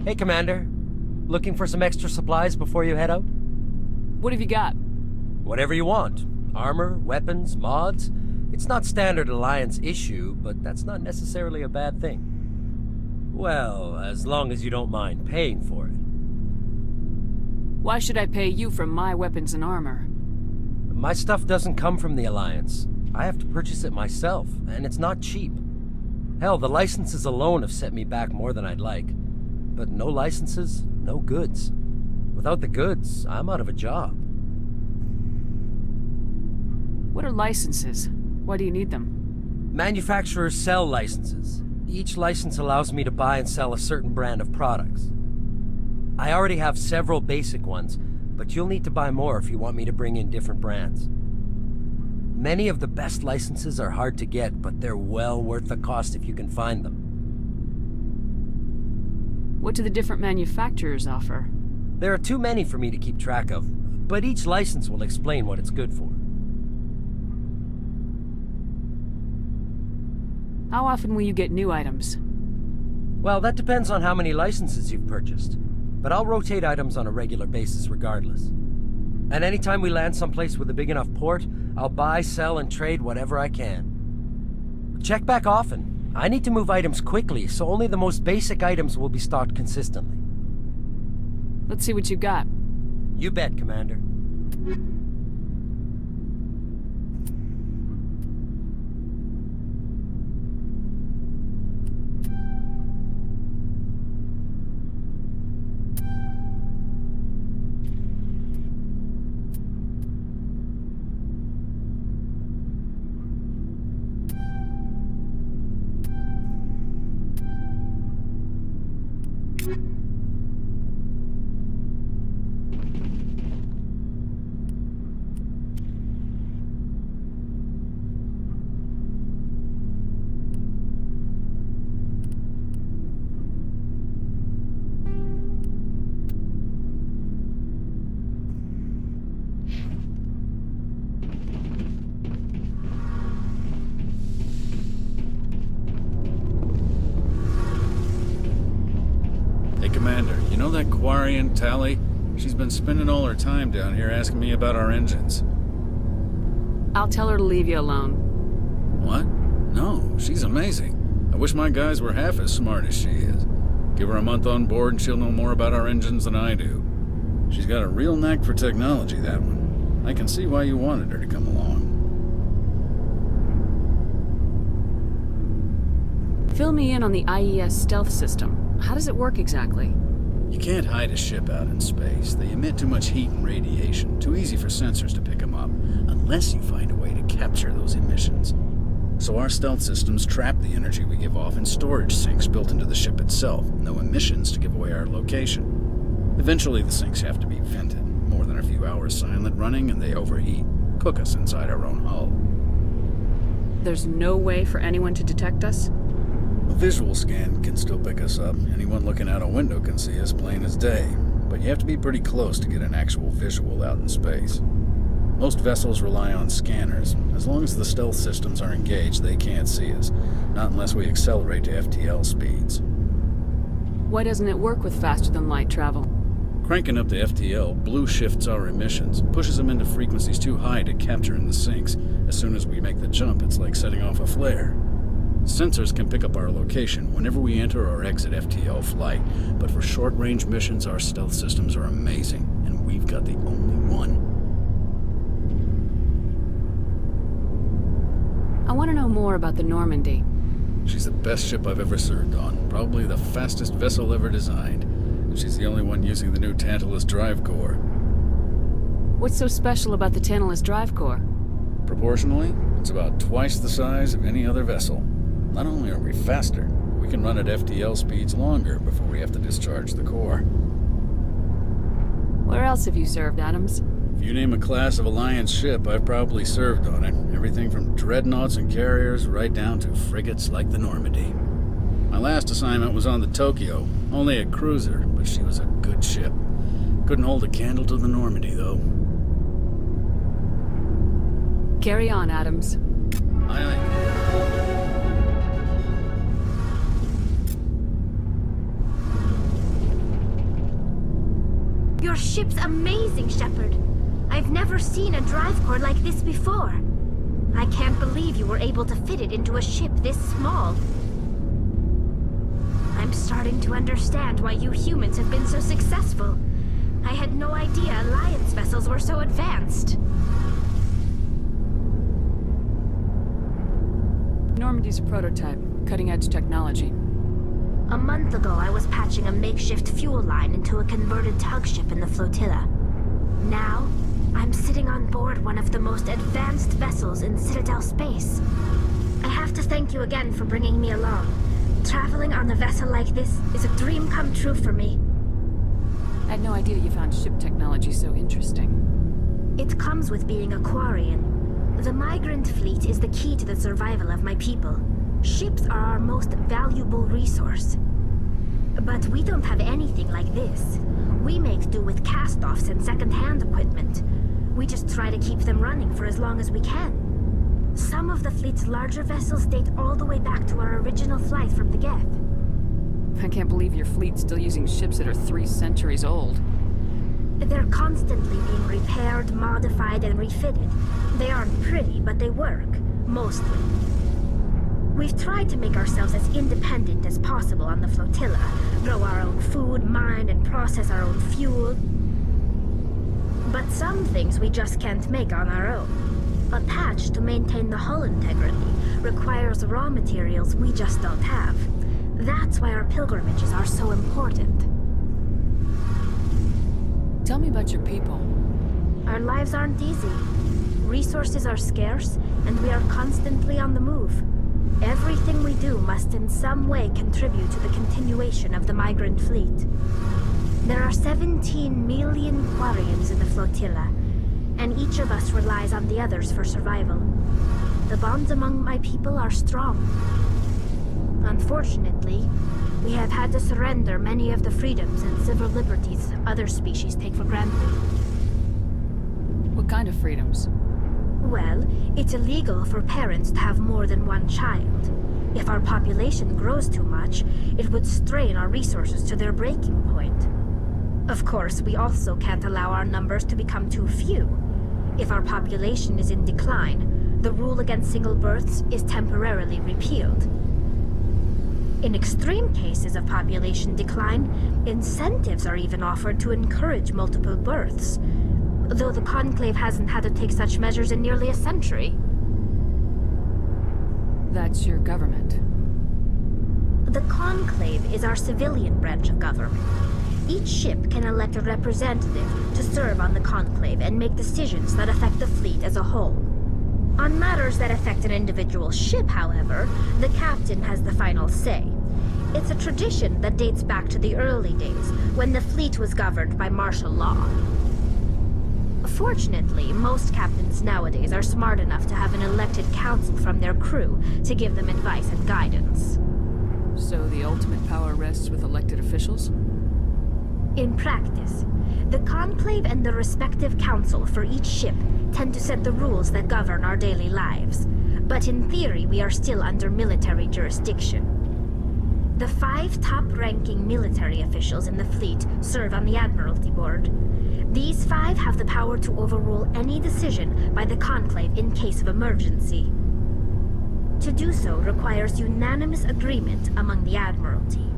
Hey, Commander. Looking for some extra supplies before you head out? What have you got? Whatever you want. Armor, weapons, mods. It's not standard Alliance issue, but that's not necessarily a bad thing. Well, as long as you don't mind paying for it. Why should I pay you for my weapons and armor? My stuff doesn't come from the Alliance. I have to purchase it myself, and it's not cheap. Hell, the licenses alone have set me back more than I'd like. But no licenses, no goods. Without the goods, I'm out of a job. What are licenses? Why do you need them? Manufacturers sell licenses. Each license allows me to buy and sell a certain brand of products. I already have several basic ones, but you'll need to buy more if you want me to bring in different brands. Many of the best licenses are hard to get, but they're well worth the cost if you can find them. What do the different manufacturers offer? There are too many for me to keep track of, but each license will explain what it's good for. How often will you get new items? Well, that depends on how many licenses you've purchased, but I'll rotate items on a regular basis regardless. And anytime we land someplace with a big enough port, I'll buy, sell, and trade whatever I can. Check back often. I need to move items quickly, so only the most basic items will be stocked consistently. Let's see what you got. You bet, Commander. Commander, you know that Quarian, Tali? She's been spending all her time down here asking me about our engines. I'll tell her to leave you alone. What? No, she's amazing. I wish my guys were half as smart as she is. Give her a month on board and she'll know more about our engines than I do. She's got a real knack for technology, that one. I can see why you wanted her to come along. Fill me in on the IES stealth system. How does it work exactly? You can't hide a ship out in space. They emit too much heat and radiation. Too easy for sensors to pick them up, unless you find a way to capture those emissions. So our stealth systems trap the energy we give off in storage sinks built into the ship itself. No emissions to give away our location. Eventually the sinks have to be vented. More than a few hours silent running and they overheat. Cook us inside our own hull. There's no way for anyone to detect us? A visual scan can still pick us up. Anyone looking out a window can see us plain as day. But you have to be pretty close to get an actual visual out in space. Most vessels rely on scanners. As long as the stealth systems are engaged, they can't see us. Not unless we accelerate to FTL speeds. Why doesn't it work with faster-than-light travel? Cranking up the FTL blue shifts our emissions, pushes them into frequencies too high to capture in the sinks. As soon as we make the jump, it's like setting off a flare. Sensors can pick up our location whenever we enter or exit FTL flight, but for short-range missions, our stealth systems are amazing, and we've got the only one. I want to know more about the Normandy. She's the best ship I've ever served on, probably the fastest vessel ever designed, and she's the only one using the new Tantalus drive core. What's so special about the Tantalus drive core? Proportionally, it's about twice the size of any other vessel. Not only are we faster, we can run at FTL speeds longer before we have to discharge the core. Where else have you served, Adams? If you name a class of Alliance ship, I've probably served on it. Everything from dreadnoughts and carriers right down to frigates like the Normandy. My last assignment was on the Tokyo, only a cruiser, but she was a good ship. Couldn't hold a candle to the Normandy, though. Carry on, Adams. Aye, aye. Your ship's amazing, Shepard. I've never seen a drive core like this before. I can't believe you were able to fit it into a ship this small. I'm starting to understand why you humans have been so successful. I had no idea Alliance vessels were so advanced. Normandy's a prototype, cutting-edge technology. A month ago, I was patching a makeshift fuel line into a converted tug ship in the flotilla. Now, I'm sitting on board one of the most advanced vessels in Citadel space. I have to thank you again for bringing me along. Traveling on a vessel like this is a dream come true for me. I had no idea you found ship technology so interesting. It comes with being a Quarian. The migrant fleet is the key to the survival of my people. Ships are our most valuable resource. But we don't have anything like this. We make do with cast-offs and second-hand equipment. We just try to keep them running for as long as we can. Some of the fleet's larger vessels date all the way back to our original flight from the Geth. I can't believe your fleet's still using ships that are 3 centuries old. They're constantly being repaired, modified, and refitted. They aren't pretty, but they work. Mostly. We've tried to make ourselves as independent as possible on the flotilla. Grow our own food, mine, and process our own fuel. But some things we just can't make on our own. A patch to maintain the hull integrity requires raw materials we just don't have. That's why our pilgrimages are so important. Tell me about your people. Our lives aren't easy. Resources are scarce, and we are constantly on the move. Everything we do must in some way contribute to the continuation of the migrant fleet. There are 17 million Quarians in the flotilla, and each of us relies on the others for survival. The bonds among my people are strong. Unfortunately, we have had to surrender many of the freedoms and civil liberties other species take for granted. What kind of freedoms? Well, it's illegal for parents to have more than one child. If our population grows too much, it would strain our resources to their breaking point. Of course, we also can't allow our numbers to become too few. If our population is in decline, the rule against single births is temporarily repealed. In extreme cases of population decline, incentives are even offered to encourage multiple births, though the Conclave hasn't had to take such measures in nearly a century. That's your government. The Conclave is our civilian branch of government. Each ship can elect a representative to serve on the Conclave and make decisions that affect the fleet as a whole. On matters that affect an individual ship, however, the captain has the final say. It's a tradition that dates back to the early days, when the fleet was governed by martial law. Fortunately, most captains nowadays are smart enough to have an elected council from their crew to give them advice and guidance. So the ultimate power rests with elected officials? In practice, the Conclave and the respective council for each ship tend to set the rules that govern our daily lives. But in theory, we are still under military jurisdiction. The 5 top-ranking military officials in the fleet serve on the Admiralty Board. These 5 have the power to overrule any decision by the Conclave in case of emergency. To do so requires unanimous agreement among the Admiralty,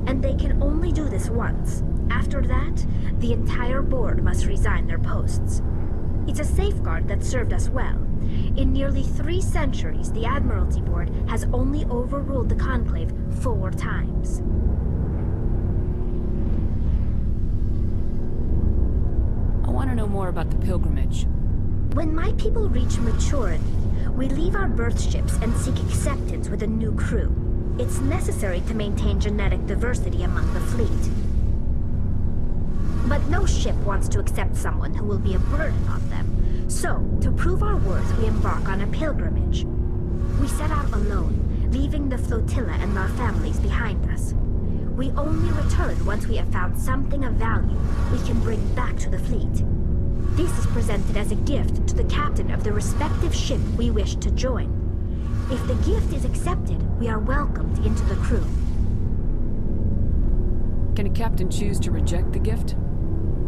and they can only do this once. After that, the entire board must resign their posts. It's a safeguard that served us well. In nearly 3 centuries, the Admiralty Board has only overruled the Conclave 4 times. I want to know more about the pilgrimage. When my people reach maturity, we leave our birth ships and seek acceptance with a new crew. It's necessary to maintain genetic diversity among the fleet. But no ship wants to accept someone who will be a burden on them. So, to prove our worth, we embark on a pilgrimage. We set out alone, leaving the flotilla and our families behind us. We only return once we have found something of value we can bring back to the fleet. This is presented as a gift to the captain of the respective ship we wish to join. If the gift is accepted, we are welcomed into the crew. Can a captain choose to reject the gift?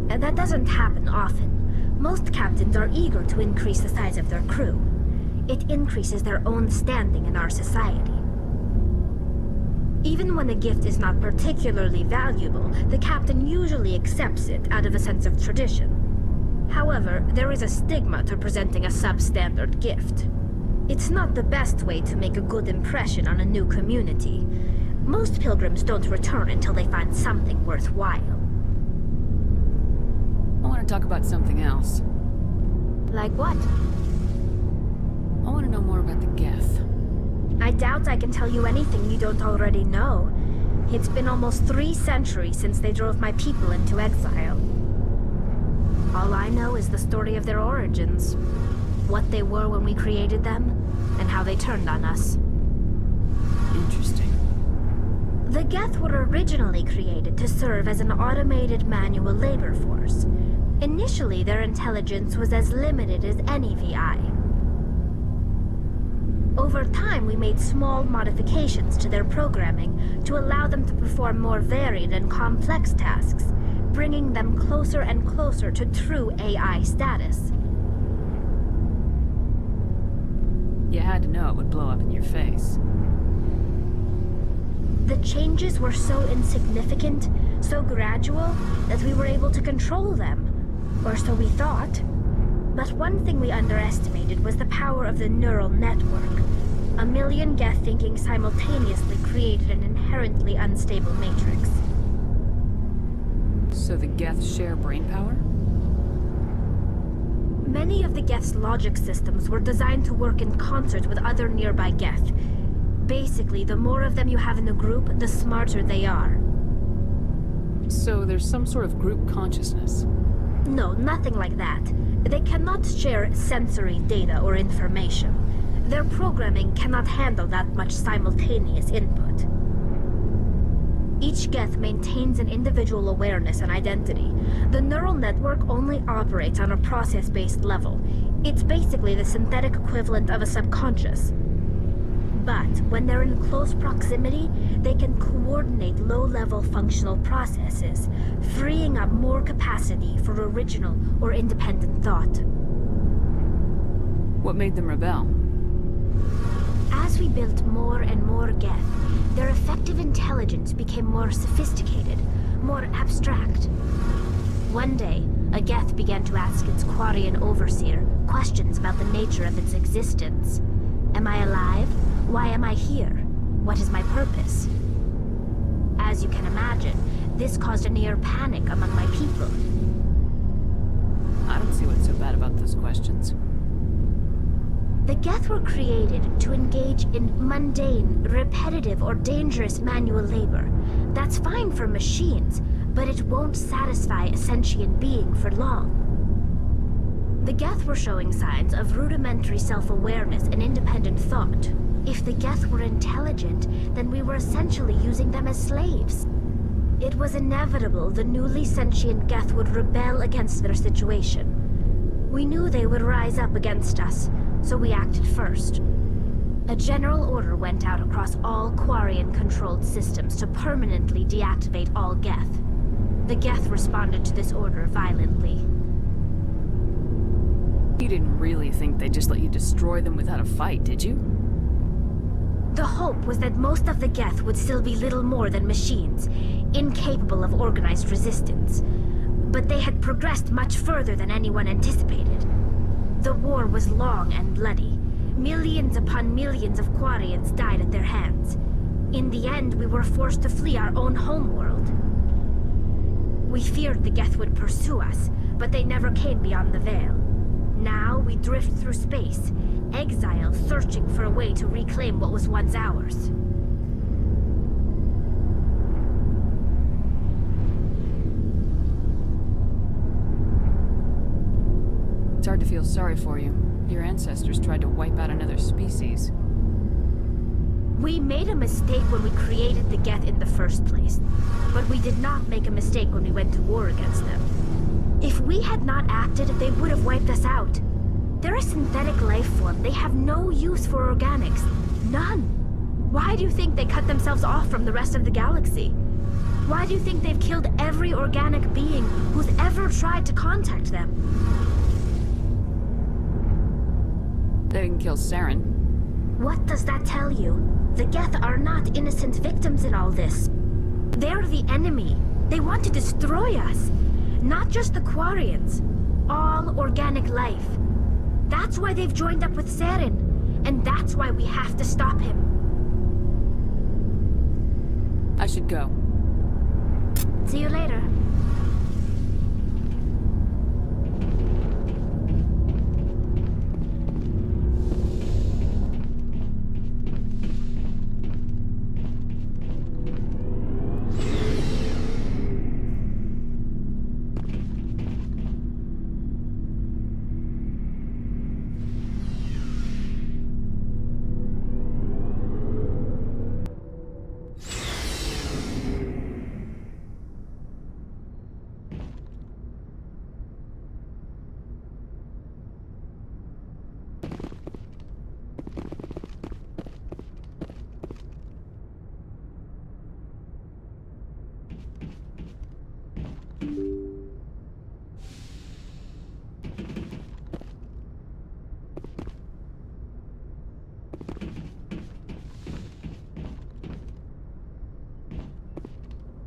That doesn't happen often. Most captains are eager to increase the size of their crew. It increases their own standing in our society. Even when a gift is not particularly valuable, the captain usually accepts it out of a sense of tradition. However, there is a stigma to presenting a substandard gift. It's not the best way to make a good impression on a new community. Most pilgrims don't return until they find something worthwhile. I want to talk about something else. Like what? I want to know more about the Geth. I doubt I can tell you anything you don't already know. It's been almost 3 centuries since they drove my people into exile. All I know is the story of their origins. What they were when we created them, and how they turned on us. Interesting. The Geth were originally created to serve as an automated manual labor force. Initially, their intelligence was as limited as any VI. Over time, we made small modifications to their programming to allow them to perform more varied and complex tasks, bringing them closer and closer to true AI status. You had to know it would blow up in your face. The changes were so insignificant, so gradual, that we were able to control them. Or so we thought. But one thing we underestimated was the power of the neural network. A million Geth thinking simultaneously created an inherently unstable matrix. So the Geth share brain power? Many of the Geth's logic systems were designed to work in concert with other nearby Geth. Basically, the more of them you have in a group, the smarter they are. So there's some sort of group consciousness. No, nothing like that. They cannot share sensory data or information. Their programming cannot handle that much simultaneous input. Each Geth maintains an individual awareness and identity. The neural network only operates on a process-based level. It's basically the synthetic equivalent of a subconscious. But when they're in close proximity, they can coordinate low-level functional processes, freeing up more capacity for original or independent thought. What made them rebel? As we built more and more Geth, their effective intelligence became more sophisticated, more abstract. One day, a Geth began to ask its Quarian overseer questions about the nature of its existence. Am I alive? Why am I here? What is my purpose? As you can imagine, this caused a near panic among my people. I don't see what's so bad about those questions. The Geth were created to engage in mundane, repetitive, or dangerous manual labor. That's fine for machines, but it won't satisfy a sentient being for long. The Geth were showing signs of rudimentary self-awareness and independent thought. If the Geth were intelligent, then we were essentially using them as slaves. It was inevitable the newly sentient Geth would rebel against their situation. We knew they would rise up against us, so we acted first. A general order went out across all Quarian-controlled systems to permanently deactivate all Geth. The Geth responded to this order violently. You didn't really think they'd just let you destroy them without a fight, did you? The hope was that most of the Geth would still be little more than machines, incapable of organized resistance. But they had progressed much further than anyone anticipated. The war was long and bloody. Millions upon millions of Quarians died at their hands. In the end, we were forced to flee our own homeworld. We feared the Geth would pursue us, but they never came beyond the Veil. Now we drift through space, exile, searching for a way to reclaim what was once ours. It's hard to feel sorry for you. Your ancestors tried to wipe out another species. We made a mistake when we created the Geth in the first place, but we did not make a mistake when we went to war against them. If we had not acted, they would have wiped us out. They're a synthetic life form. They have no use for organics. None. Why do you think they cut themselves off from the rest of the galaxy? Why do you think they've killed every organic being who's ever tried to contact them? They didn't kill Saren. What does that tell you? The Geth are not innocent victims in all this. They're the enemy. They want to destroy us. Not just the Quarians. All organic life. That's why they've joined up with Saren. And that's why we have to stop him. I should go. See you later.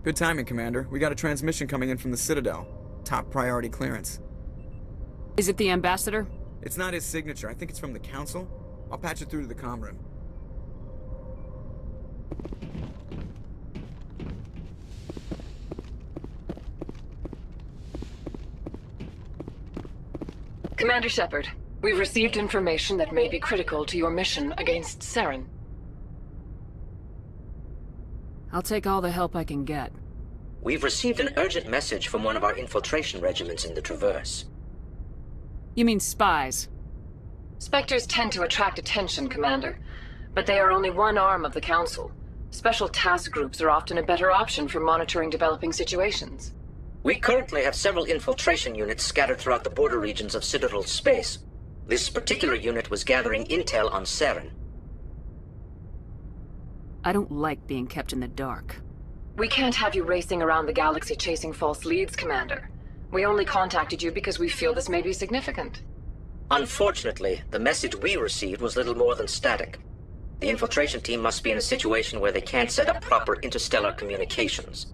Good timing, Commander. We got a transmission coming in from the Citadel. Top priority clearance. Is it the Ambassador? It's not his signature. I think it's from the Council. I'll patch it through to the comm room. Commander Shepard, we've received information that may be critical to your mission against Saren. I'll take all the help I can get. We've received an urgent message from one of our infiltration regiments in the Traverse. You mean spies? Spectres tend to attract attention, Commander, but they are only one arm of the Council. Special task groups are often a better option for monitoring developing situations. We currently have several infiltration units scattered throughout the border regions of Citadel space. This particular unit was gathering intel on Saren. I don't like being kept in the dark. We can't have you racing around the galaxy chasing false leads, Commander. We only contacted you because we feel this may be significant. Unfortunately, the message we received was little more than static. The infiltration team must be in a situation where they can't set up proper interstellar communications.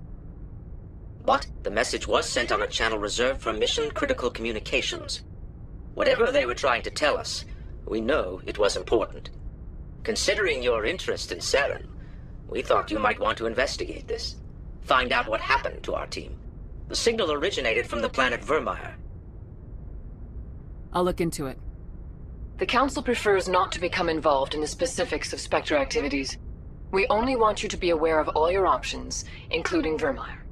But the message was sent on a channel reserved for mission-critical communications. Whatever they were trying to tell us, we know it was important. Considering your interest in Saren, we thought you might want to investigate this. Find out what happened to our team. The signal originated from the planet Vermeer. I'll look into it. The Council prefers not to become involved in the specifics of Spectre activities. We only want you to be aware of all your options, including Vermeer.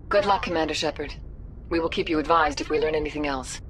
Good luck, Commander Shepard. We will keep you advised if we learn anything else.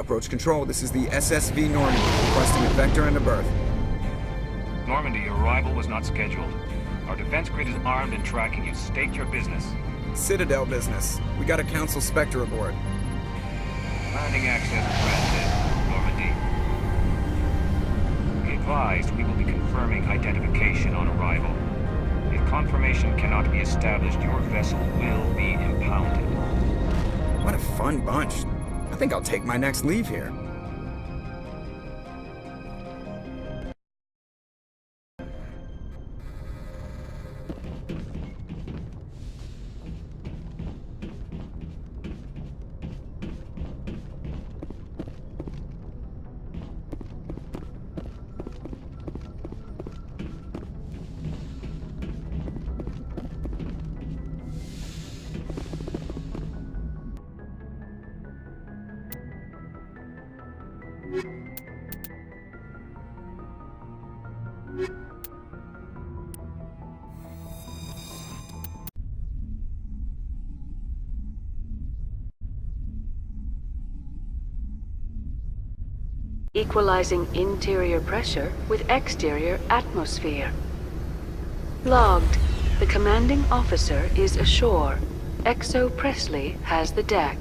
Approach control, this is the SSV Normandy, requesting a vector and a berth. Normandy, your arrival was not scheduled. Our defense grid is armed and tracking you. State your business. Citadel business. We got a Council Spectre aboard. Landing access granted, Normandy. Be advised, we will be confirming identification on arrival. If confirmation cannot be established, your vessel will be impounded. What a fun bunch. I think I'll take my next leave here. Equalizing interior pressure with exterior atmosphere. Logged. The commanding officer is ashore. Exo Presley has the deck.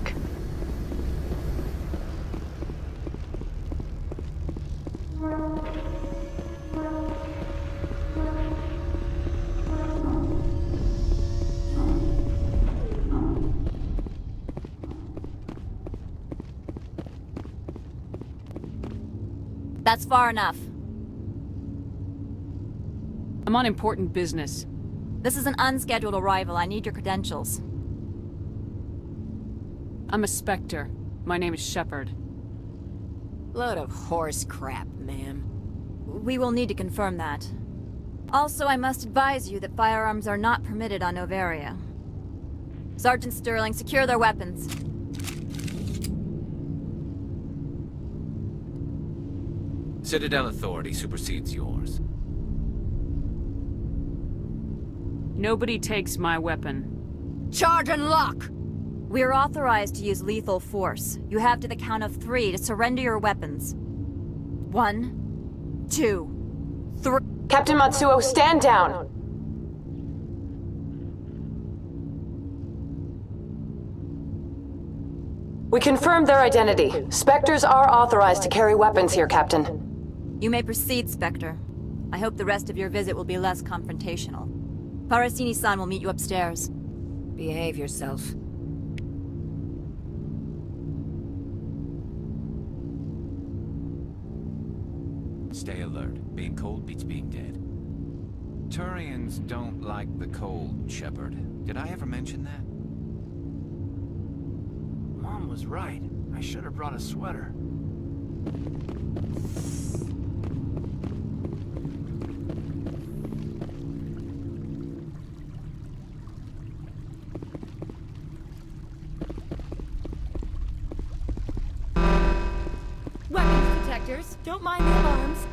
That's far enough. I'm on important business. This is an unscheduled arrival. I need your credentials. I'm a Spectre. My name is Shepard. Load of horse crap, ma'am. We will need to confirm that. Also, I must advise you that firearms are not permitted on Noveria. Sergeant Sterling, secure their weapons. Citadel authority supersedes yours. Nobody takes my weapon. Charge and lock! We are authorized to use lethal force. You have to the count of 3 to surrender your weapons. 1, 2, 3. Captain Matsuo, stand down! We confirmed their identity. Spectres are authorized to carry weapons here, Captain. You may proceed, Spectre. I hope the rest of your visit will be less confrontational. Parasini-san will meet you upstairs. Behave yourself. Stay alert. Being cold beats being dead. Turians don't like the cold, Shepard. Did I ever mention that? Mom was right. I should have brought a sweater. Weapons detectors. Don't mind the alarms.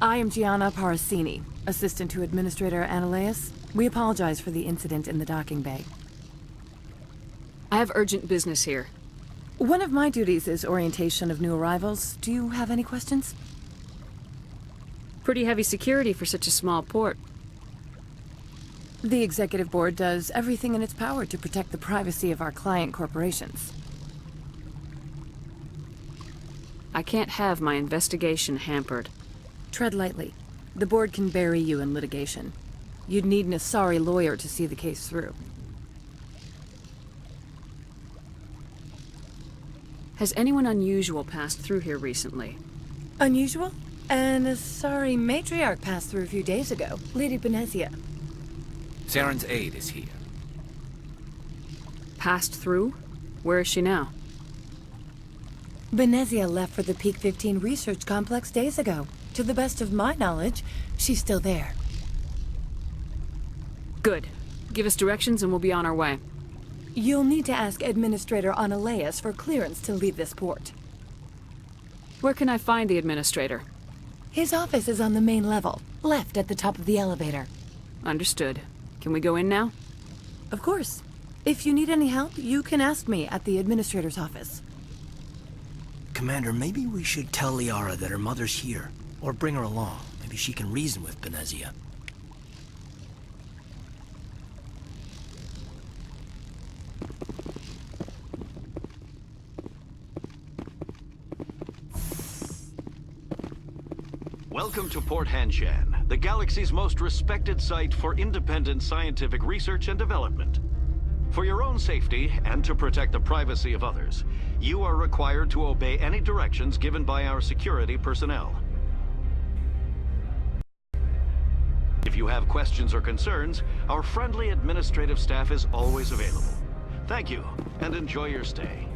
I am Gianna Parasini, assistant to Administrator Analeas. We apologize for the incident in the docking bay. I have urgent business here. One of my duties is orientation of new arrivals. Do you have any questions? Pretty heavy security for such a small port. The Executive Board does everything in its power to protect the privacy of our client corporations. I can't have my investigation hampered. Tread lightly. The Board can bury you in litigation. You'd need an Asari lawyer to see the case through. Has anyone unusual passed through here recently? Unusual? An Asari matriarch passed through a few days ago. Lady Benezia. Saren's aide is here. Passed through? Where is she now? Benezia left for the Peak 15 research complex days ago. To the best of my knowledge, she's still there. Good. Give us directions and we'll be on our way. You'll need to ask Administrator Analeas for clearance to leave this port. Where can I find the Administrator? His office is on the main level, left at the top of the elevator. Understood. Can we go in now? Of course. If you need any help, you can ask me at the administrator's office. Commander, maybe we should tell Liara that her mother's here. Or bring her along. Maybe she can reason with Benezia. Welcome to Port Hanshan, the galaxy's most respected site for independent scientific research and development. For your own safety, and to protect the privacy of others, you are required to obey any directions given by our security personnel. If you have questions or concerns, our friendly administrative staff is always available. Thank you, and enjoy your stay.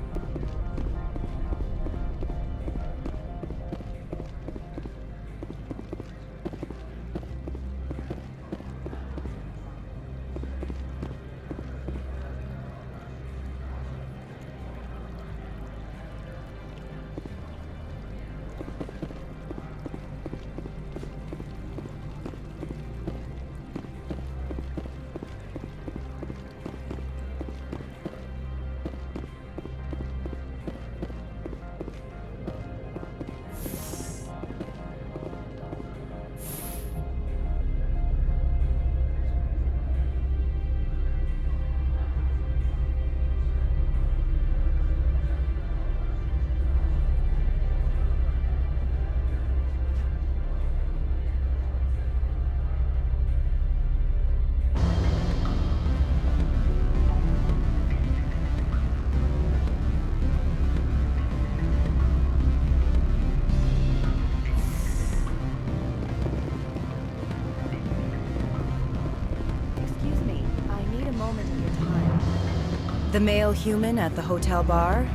The male human at the hotel bar?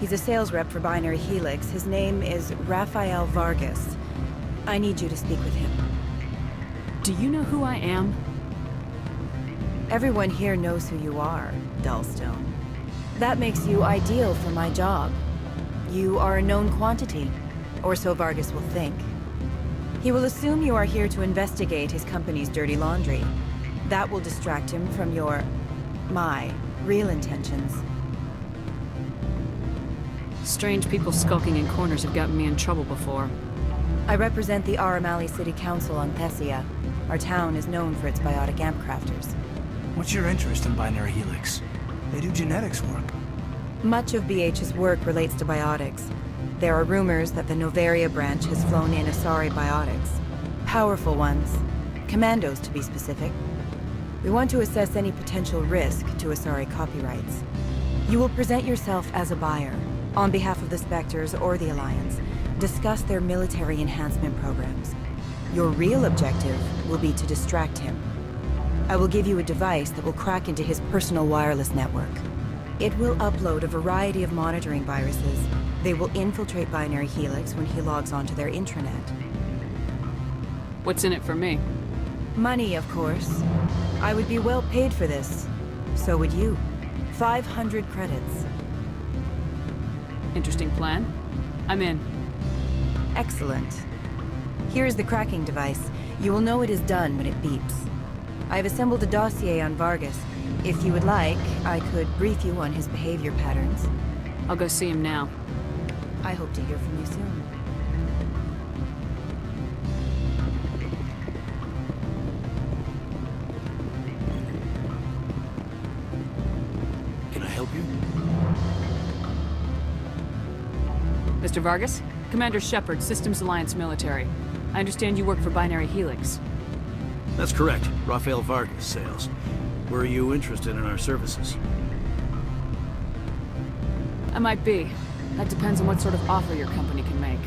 He's a sales rep for Binary Helix. His name is Rafael Vargas. I need you to speak with him. Do you know who I am? Everyone here knows who you are, Dullstone. That makes you ideal for my job. You are a known quantity, or so Vargas will think. He will assume you are here to investigate his company's dirty laundry. That will distract him from my real intentions. Strange people skulking in corners have gotten me in trouble before. I represent the Aramali City Council on Thessia. Our town is known for its biotic amp crafters. What's your interest in Binary Helix? They do genetics work. Much of BH's work relates to biotics. There are rumors that the Noveria branch has flown in Asari biotics. Powerful ones. Commandos, to be specific. We want to assess any potential risk to Asari copyrights. You will present yourself as a buyer, on behalf of the Spectres or the Alliance. Discuss their military enhancement programs. Your real objective will be to distract him. I will give you a device that will crack into his personal wireless network. It will upload a variety of monitoring viruses. They will infiltrate Binary Helix when he logs onto their intranet. What's in it for me? Money, of course. I would be well paid for this. So would you. 500 credits. Interesting plan. I'm in. Excellent. Here is the cracking device. You will know it is done when it beeps. I have assembled a dossier on Vargas. If you would like, I could brief you on his behavior patterns. I'll go see him now. I hope to hear from you soon. Can I help you? Mr. Vargas? Commander Shepard, Systems Alliance Military. I understand you work for Binary Helix. That's correct. Rafael Vargas, sales. Were you interested in our services? I might be. That depends on what sort of offer your company can make.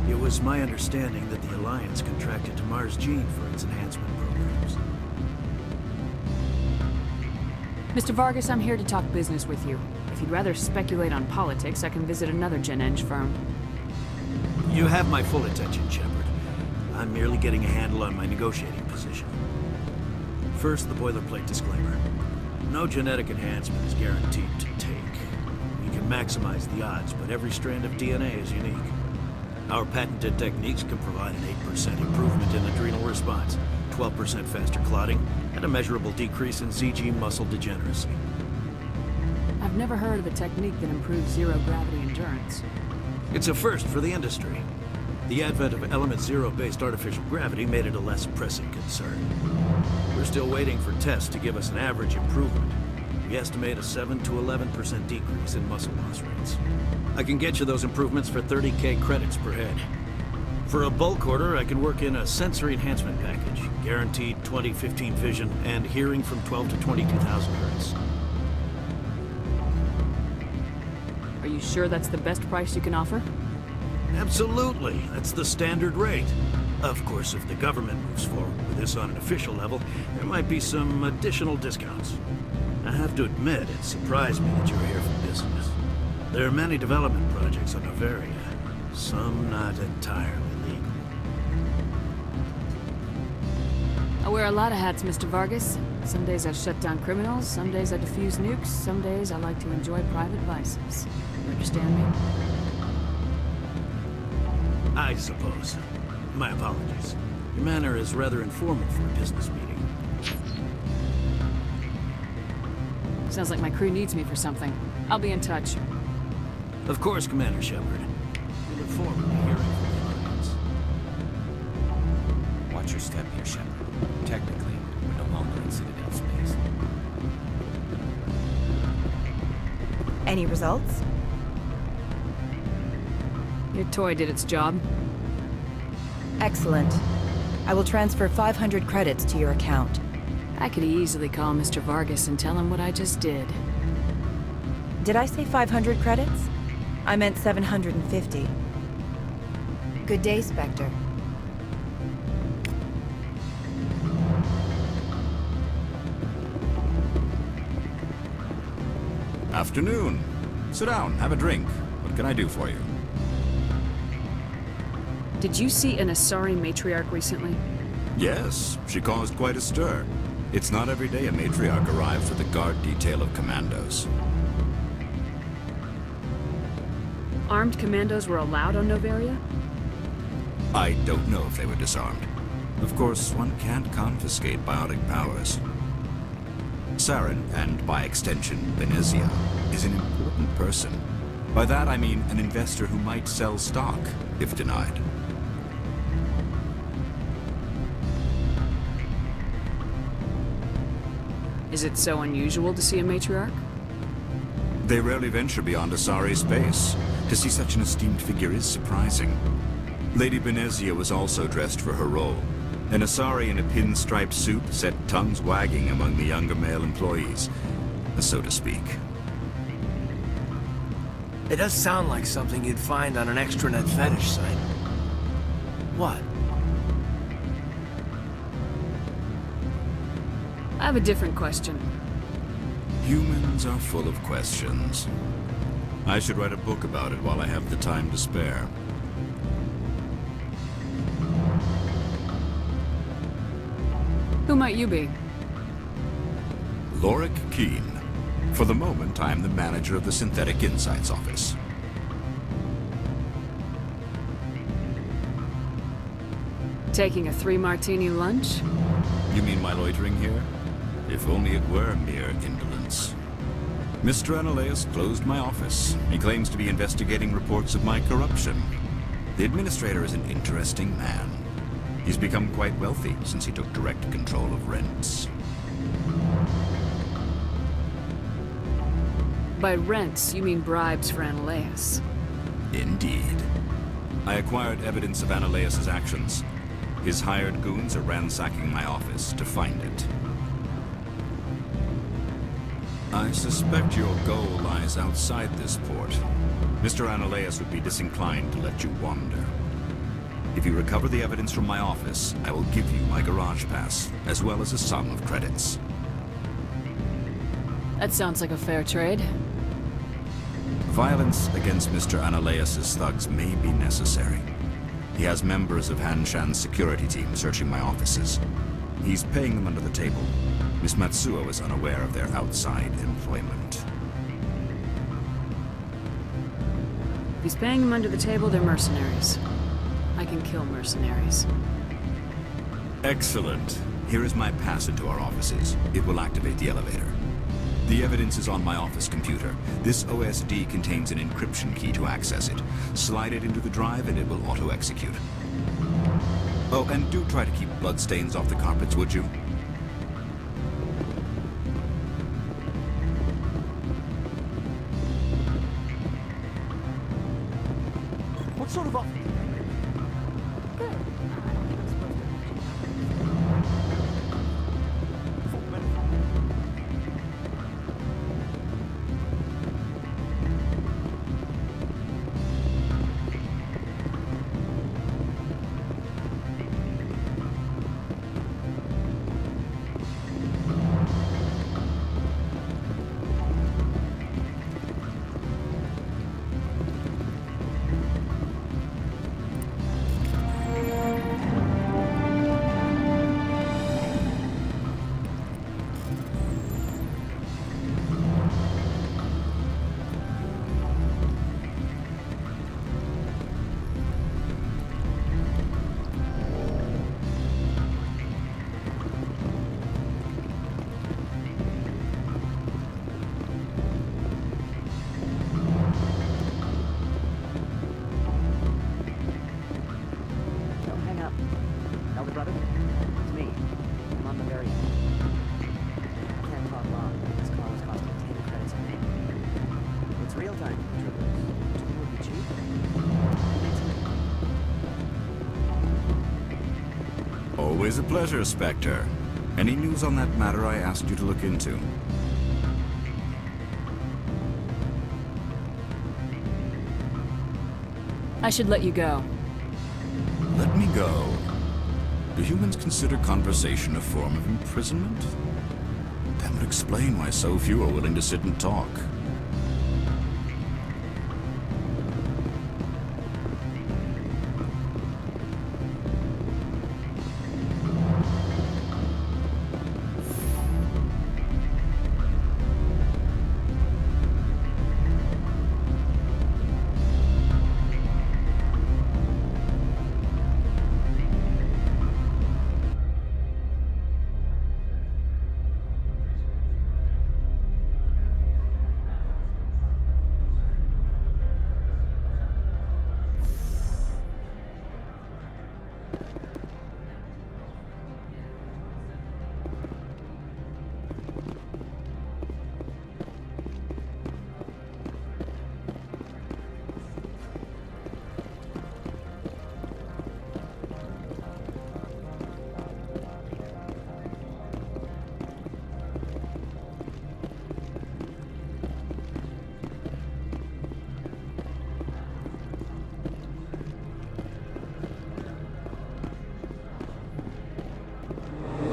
It was my understanding that the Alliance contracted to Mars Gene for its enhancement programs. Mr. Vargas, I'm here to talk business with you. If you'd rather speculate on politics, I can visit another Gen Eng firm. You have my full attention, Shepard. I'm merely getting a handle on my negotiating position. First, the boilerplate disclaimer. No genetic enhancement is guaranteed to take. We can maximize the odds, but every strand of DNA is unique. Our patented techniques can provide an 8% improvement in adrenal response. 12% faster clotting, and a measurable decrease in ZG muscle degeneracy. I've never heard of a technique that improves zero-gravity endurance. It's a first for the industry. The advent of Element Zero-based artificial gravity made it a less pressing concern. We're still waiting for tests to give us an average improvement. We estimate a 7 to 11% decrease in muscle loss rates. I can get you those improvements for 30K credits per head. For a bulk order, I can work in a sensory enhancement package, guaranteed 20/15 vision, and hearing from 12 to 22,000 hertz. Are you sure that's the best price you can offer? Absolutely. That's the standard rate. Of course, if the government moves forward with this on an official level, there might be some additional discounts. I have to admit, it surprised me that you were here for business. There are many development projects on Noveria, some not entirely legal. I wear a lot of hats, Mr. Vargas. Some days I shut down criminals, some days I defuse nukes, some days I like to enjoy private vices. You understand me? I suppose. My apologies. Your manner is rather informal for a business meeting. Sounds like my crew needs me for something. I'll be in touch. Of course, Commander Shepard. We look forward to hearing from the Alliance. Watch your step here, Shepard. Technically, we're no longer in Citadel space. Any results? Your toy did its job. Excellent. I will transfer 500 credits to your account. I could easily call Mr. Vargas and tell him what I just did. Did I say 500 credits? I meant 750. Good day, Spectre. Afternoon. Sit down, have a drink. What can I do for you? Did you see an Asari matriarch recently? Yes, she caused quite a stir. It's not every day a matriarch arrives with a guard detail of commandos. Armed commandos were allowed on Noveria? I don't know if they were disarmed. Of course, one can't confiscate biotic powers. Saren, and by extension, Benezia, is an important person. By that I mean an investor who might sell stock, if denied. Is it so unusual to see a matriarch? They rarely venture beyond Asari space. To see such an esteemed figure is surprising. Lady Benezia was also dressed for her role. An Asari in a pinstriped suit set tongues wagging among the younger male employees, so to speak. It does sound like something you'd find on an extranet fetish site. What? I have a different question. Humans are full of questions. I should write a book about it while I have the time to spare. Who might you be? Lorik Keen. For the moment, I am the manager of the Synthetic Insights Office. Taking a 3-martini lunch? You mean my loitering here? If only it were mere indolence. Mr. Analeas closed my office. He claims to be investigating reports of my corruption. The administrator is an interesting man. He's become quite wealthy since he took direct control of rents. By rents, you mean bribes for Analeas. Indeed. I acquired evidence of Analeas' actions. His hired goons are ransacking my office to find it. I suspect your goal lies outside this port. Mr. Analeas would be disinclined to let you wander. If you recover the evidence from my office, I will give you my garage pass, as well as a sum of credits. That sounds like a fair trade. Violence against Mr. Analeas' thugs may be necessary. He has members of Hanshan's security team searching my offices. He's paying them under the table. Miss Matsuo is unaware of their outside employment. If he's paying them under the table, they're mercenaries. I can kill mercenaries. Excellent. Here is my pass into our offices. It will activate the elevator. The evidence is on my office computer. This OSD contains an encryption key to access it. Slide it into the drive and it will auto-execute. Oh, and do try to keep bloodstains off the carpets, would you? What sort of office? Always a pleasure, Spectre. Any news on that matter I asked you to look into? I should let you go. Let me go. Do humans consider conversation a form of imprisonment? That would explain why so few are willing to sit and talk.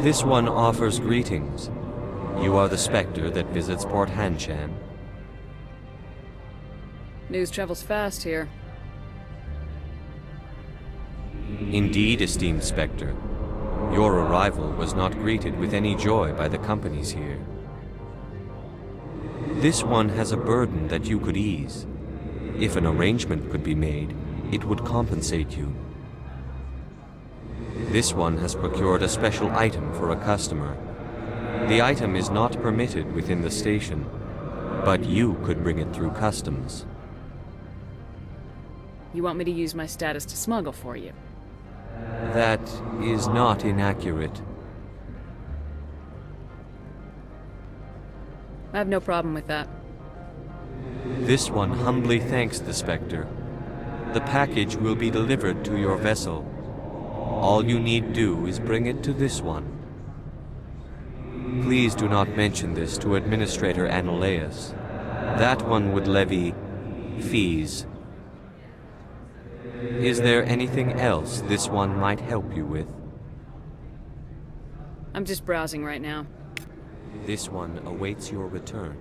This one offers greetings. You are the Spectre that visits Port Hanshan. News travels fast here. Indeed, esteemed Spectre. Your arrival was not greeted with any joy by the companies here. This one has a burden that you could ease. If an arrangement could be made, it would compensate you. This one has procured a special item for a customer. The item is not permitted within the station, but you could bring it through customs. You want me to use my status to smuggle for you? That is not inaccurate. I have no problem with that. This one humbly thanks the Spectre. The package will be delivered to your vessel. All you need do is bring it to this one. Please do not mention this to Administrator Analaeus. That one would levy fees. Is there anything else this one might help you with? I'm just browsing right now. This one awaits your return.